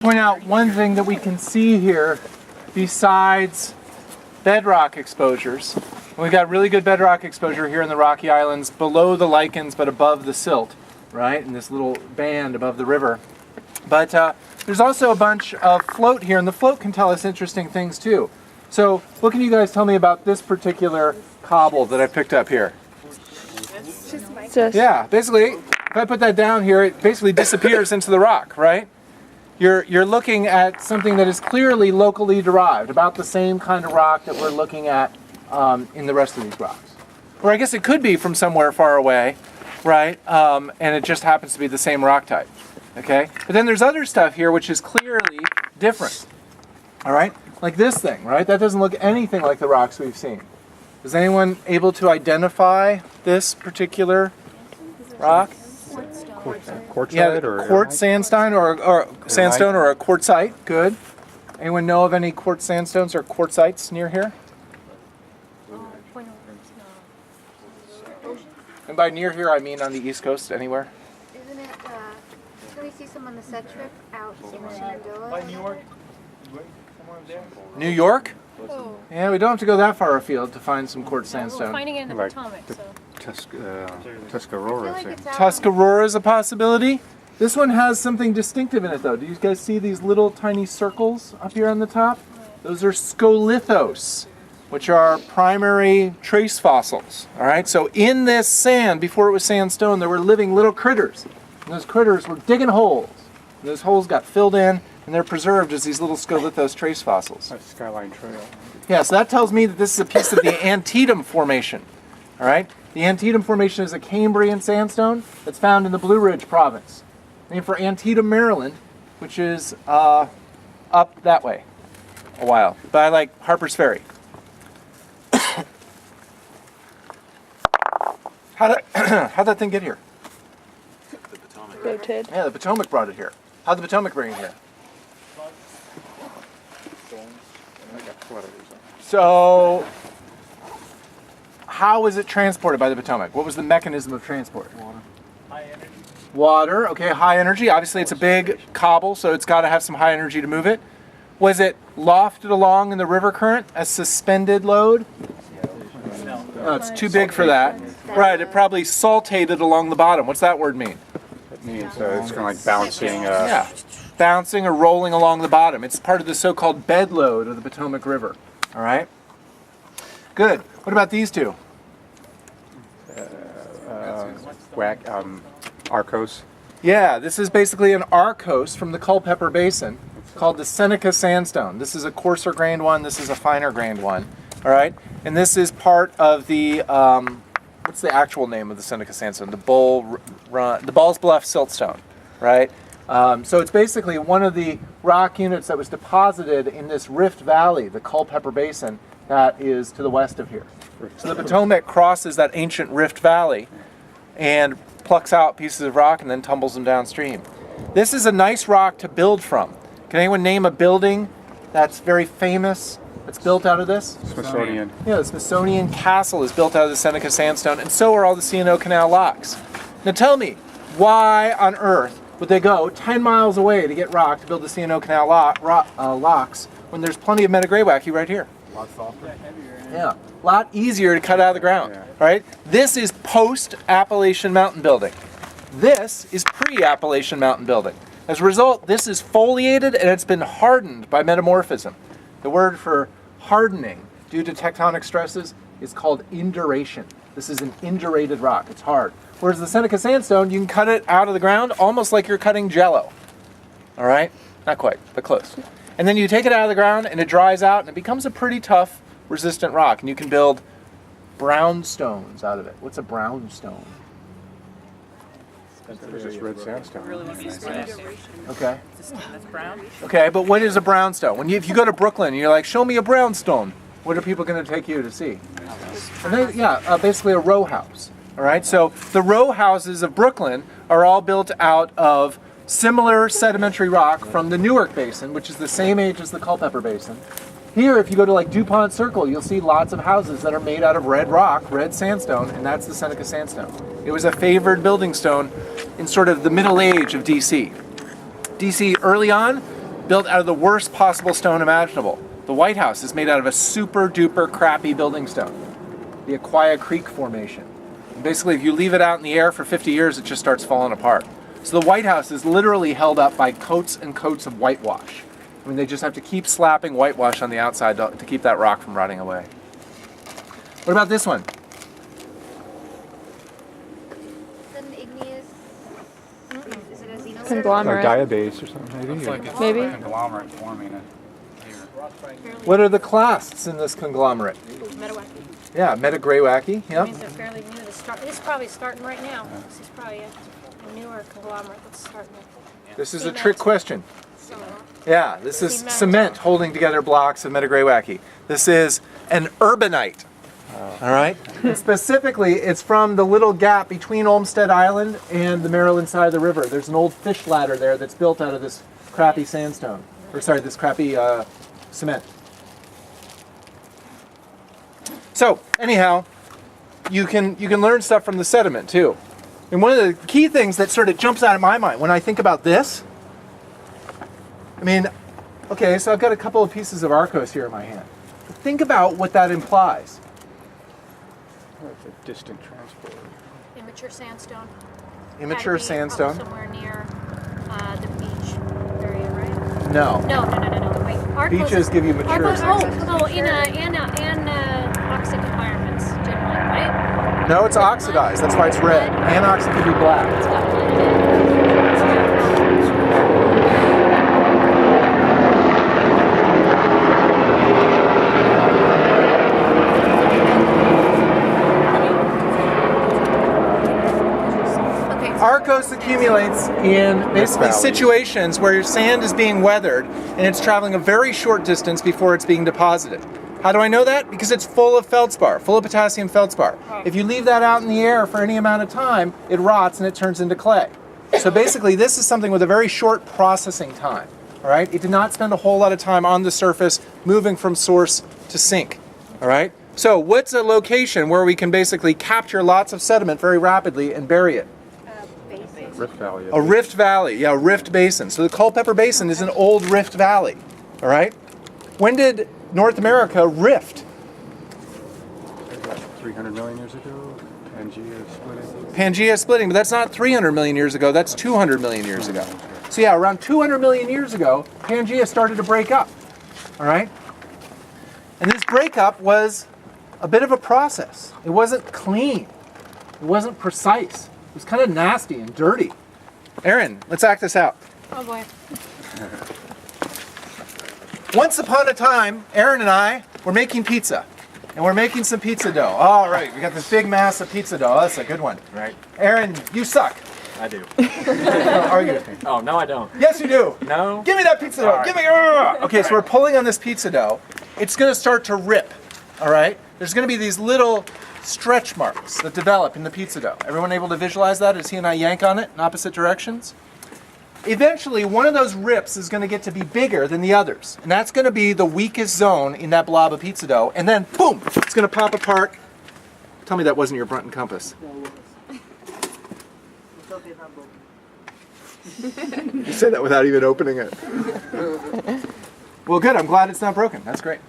point out one thing that we can see here besides bedrock exposures. We've got really good bedrock exposure here in the Rocky Islands below the lichens but above the silt, right? In this little band above the river. But there's also a bunch of float here, and the float can tell us interesting things too. So what can you guys tell me about this particular cobble that I picked up here? Yeah, basically, if I put that down here, it basically disappears into the rock, right? You're looking at something that is clearly locally derived, about the same kind of rock that we're looking at in the rest of these rocks. Or I guess it could be from somewhere far away, right? And it just happens to be the same rock type, okay? But then there's other stuff here which is clearly different, all right? Like this thing, right? That doesn't look anything like the rocks we've seen. Is anyone able to identify this particular rock? Quartzite or quartz sandstone or sandstone or a quartzite. Good. Anyone know of any quartz sandstones or quartzites near here? And by near here, I mean on the East Coast, anywhere. Isn't it, can we see some on the set trip out in Shenandoah? By New York? New York? Oh. Yeah, we don't have to go that far afield to find some quartz sandstone. We're finding it in the Like Potomac, so. Tuscarora. Like it's out Tuscarora is a possibility. This one has something distinctive in it, though. Do you guys see these little tiny circles up here on the top? Those are scolithos, which are primary trace fossils. All right, so in this sand, before it was sandstone, there were living little critters. And those critters were digging holes. And those holes got filled in, and they're preserved as these little scolithos trace fossils. That's Skyline Trail. Yeah, so that tells me that this is a piece of the Antietam Formation. All right, the Antietam Formation is a Cambrian sandstone that's found in the Blue Ridge Province, named for Antietam, Maryland, which is up that way a while, by like Harper's Ferry. How'd that thing get here? Rotated. Yeah, the Potomac brought it here. How'd the Potomac bring it here? So, how was it transported by the Potomac? What was the mechanism of transport? Water, okay, high energy. Obviously, it's a big cobble, so it's got to have some high energy to move it. Was it lofted along in the river current as suspended load? No, it's too big for that. Right, it probably saltated along the bottom. What's that word mean? It means it's kind of like bouncing. Yeah, bouncing or rolling along the bottom. It's part of the so-called bed load of the Potomac River. All right? Good. What about these two? Arcos. Yeah, this is basically an Arcos from the Culpeper Basin called the Seneca Sandstone. This is a coarser grained one. This is a finer grained one. All right? And this is part of the, what's the actual name of the Seneca Sandstone? The Balls Bluff Siltstone, right? So it's basically one of the rock units that was deposited in this Rift Valley, the Culpeper Basin, that is to the west of here. So the Potomac crosses that ancient Rift Valley and plucks out pieces of rock and then tumbles them downstream. This is a nice rock to build from. Can anyone name a building that's very famous that's built out of this? Smithsonian. Yeah, the Smithsonian Castle is built out of the Seneca Sandstone, and so are all the C&O Canal locks. Now tell me, why on earth would they go 10 miles away to get rock to build the C&O Canal locks when there's plenty of Metagraywacke right here? A lot softer. Yeah, a lot easier to cut out of the ground, right? This is post-Appalachian Mountain building. This is pre-Appalachian Mountain building. As a result, this is foliated and it's been hardened by metamorphism. The word for hardening due to tectonic stresses is called induration. This is an indurated rock, it's hard. Whereas the Seneca Sandstone, you can cut it out of the ground almost like you're cutting Jell-O. All right? Not quite, but close. And then you take it out of the ground and it dries out and it becomes a pretty tough, resistant rock. And you can build brownstones out of it. What's a brownstone? It's just red sandstone. Okay. That's brown. Okay, but what is a brownstone? If you go to Brooklyn and you're like, show me a brownstone, what are people going to take you to see? Basically a row house. All right, so the row houses of Brooklyn are all built out of similar sedimentary rock from the Newark Basin, which is the same age as the Culpeper Basin. Here, if you go to like DuPont Circle, you'll see lots of houses that are made out of red rock, red sandstone, and that's the Seneca Sandstone. It was a favored building stone in sort of the middle age of DC. DC early on built out of the worst possible stone imaginable. The White House is made out of a super duper crappy building stone, the Aquia Creek Formation. And basically, if you leave it out in the air for 50 years, it just starts falling apart. So the White House is literally held up by coats and coats of whitewash. I mean, they just have to keep slapping whitewash on the outside to keep that rock from rotting away. What about this one? Is it an igneous? Is it a xenolite? Conglomerate. Like diabase or something, maybe? Like it's Maybe. a conglomerate forming it here. What are the clasts in this conglomerate? Metawacky. Yeah, Metagraywacki, yeah. Means they're fairly new to start. This is probably starting right now. This is probably a newer conglomerate that's starting. This is a Cement. trick question. Yeah, this is Cement. cement holding together blocks of Metagraywacki. This is an urbanite. All right. And specifically, it's from the little gap between Olmsted Island and the Maryland side of the river. There's an old fish ladder there that's built out of this crappy sandstone, or sorry, this crappy cement. So anyhow, you can learn stuff from the sediment too. And one of the key things that sort of jumps out of my mind when I think about this, I mean, okay, so I've got a couple of pieces of Arcos here in my hand. But think about what that implies. It's a distant transport. Immature sandstone. Immature Had to be sandstone? Somewhere near the beach area, right? No. No. Wait, Arcos Beaches give you mature Arcos, sandstone. in oxic environments generally, right? No, it's oxidized. That's why it's red. Anoxic could be black. It's got lead. Okay, so Arcos accumulates in basically valleys. situations where your sand is being weathered and it's traveling a very short distance before it's being deposited. How do I know that? Because it's full of feldspar, full of potassium feldspar. If you leave that out in the air for any amount of time, it rots and it turns into clay. So basically, this is something with a very short processing time. All right, it did not spend a whole lot of time on the surface, moving from source to sink. All right. So what's a location where we can basically capture lots of sediment very rapidly and bury it? Basin. Rift Valley. A rift valley, yeah, a rift basin. So the Culpeper Basin is an old rift valley, all right? When did North America rift? About 300 million years ago, Pangea splitting. Pangea splitting, but that's not 300 million years ago, that's 200 million years ago. So yeah, around 200 million years ago, Pangea started to break up, all right? And this breakup was a bit of a process. It wasn't clean, it wasn't precise. It was kind of nasty and dirty. Aaron, let's act this out. Oh boy. Once upon a time, Aaron and I were making pizza. And we're making some pizza dough. All right, we got this big mass of pizza dough. That's a good one. Right. Aaron, you suck. I do. Don't argue with me. Oh, no, I don't. Yes, you do. No? Give me that pizza dough. All right. Give me. Okay, so we're pulling on this pizza dough. It's going to start to rip. All right. There's going to be these little stretch marks that develop in the pizza dough. Everyone able to visualize that as he and I yank on it in opposite directions? Eventually, one of those rips is going to get to be bigger than the others. And that's going to be the weakest zone in that blob of pizza dough. And then, boom, it's going to pop apart. Tell me that wasn't your Brunton compass. You said that without even opening it. Well, good. I'm glad it's not broken. That's great.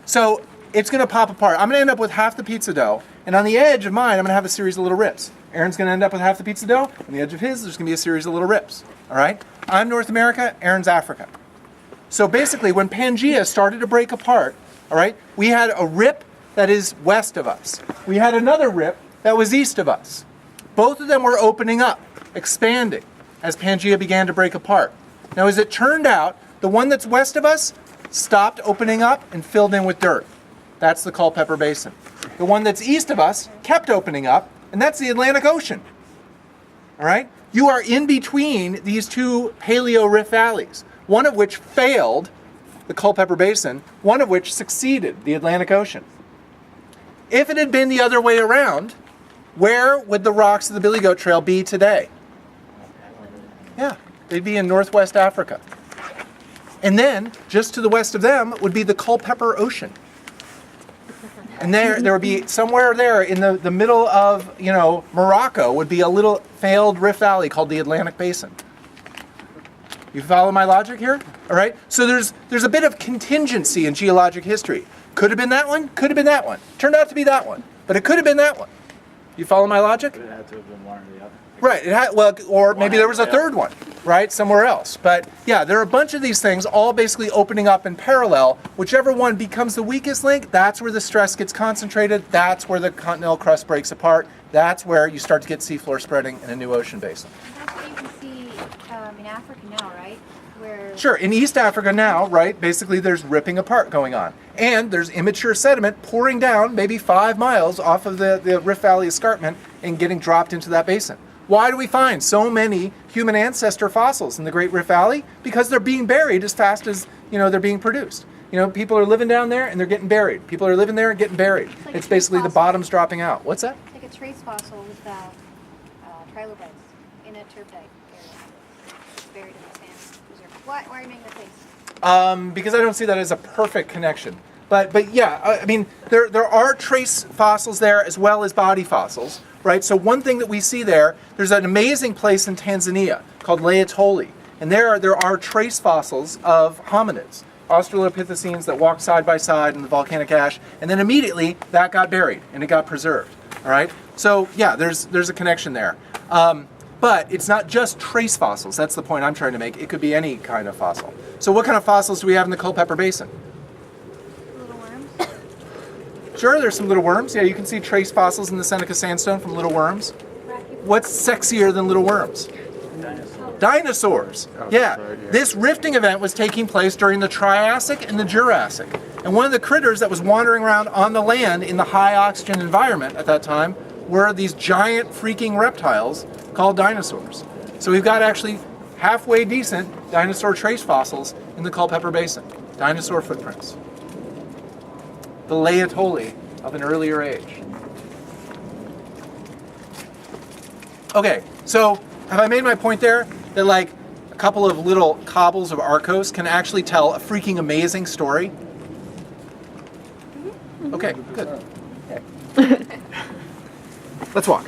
So it's going to pop apart. I'm going to end up with half the pizza dough. And on the edge of mine, I'm going to have a series of little rips. Aaron's going to end up with half the pizza dough. On the edge of his, there's going to be a series of little rips. All right? I'm North America. Aaron's Africa. So basically, when Pangea started to break apart, all right, we had a rip that is west of us. We had another rip that was east of us. Both of them were opening up, expanding, as Pangea began to break apart. Now, as it turned out, the one that's west of us stopped opening up and filled in with dirt. That's the Culpeper Basin. The one that's east of us kept opening up, and that's the Atlantic Ocean. All right? You are in between these two paleo rift valleys, one of which failed, the Culpeper Basin, one of which succeeded, the Atlantic Ocean. If it had been the other way around, where would the rocks of the Billy Goat Trail be today? Yeah, they'd be in Northwest Africa. And then, just to the west of them, would be the Culpeper Ocean. And there would be somewhere there in the middle of, Morocco would be a little failed rift valley called the Atlantic Basin. You follow my logic here? All right. So there's a bit of contingency in geologic history. Could have been that one. Could have been that one. Turned out to be that one. But it could have been that one. You follow my logic? It had to have been one or the other. Right. It had, well, or maybe there was a third one, right, somewhere else. But yeah, there are a bunch of these things all basically opening up in parallel. Whichever one becomes the weakest link, that's where the stress gets concentrated. That's where the continental crust breaks apart. That's where you start to get seafloor spreading in a new ocean basin. That's what you can see in Africa now, right? Where Sure, in East Africa now, right, basically there's ripping apart going on. And there's immature sediment pouring down maybe 5 miles off of the Rift Valley escarpment and getting dropped into that basin. Why do we find so many human ancestor fossils in the Great Rift Valley? Because they're being buried as fast as, they're being produced. People are living down there and they're getting buried. People are living there and getting buried. like It's a basically the fossil. bottom's dropping out. What's that? it's like a trace fossil with trilobites in a turbidite area. It's buried in the sand reserve. Why are you making that face? Because I don't see that as a perfect connection. But yeah, I mean, there are trace fossils there as well as body fossils, right? So one thing that we see there's an amazing place in Tanzania called Laetoli. And there are trace fossils of hominids, Australopithecines that walk side by side in the volcanic ash. And then immediately that got buried and it got preserved, all right? So yeah, there's a connection there. But it's not just trace fossils. That's the point I'm trying to make. It could be any kind of fossil. So what kind of fossils do we have in the Culpeper Basin? Little worms. Sure, there's some little worms. Yeah, you can see trace fossils in the Seneca sandstone from little worms. What's sexier than little worms? Dinosaurs. Oh, Yeah. that's right, yeah. This rifting event was taking place during the Triassic and the Jurassic. And one of the critters that was wandering around on the land in the high oxygen environment at that time were these giant freaking reptiles called dinosaurs. So we've got actually halfway decent dinosaur trace fossils in the Culpeper Basin. Dinosaur footprints. The Laetoli of an earlier age. Okay, so have I made my point there? That like a couple of little cobbles of Arcos can actually tell a freaking amazing story? Okay, good. Let's walk.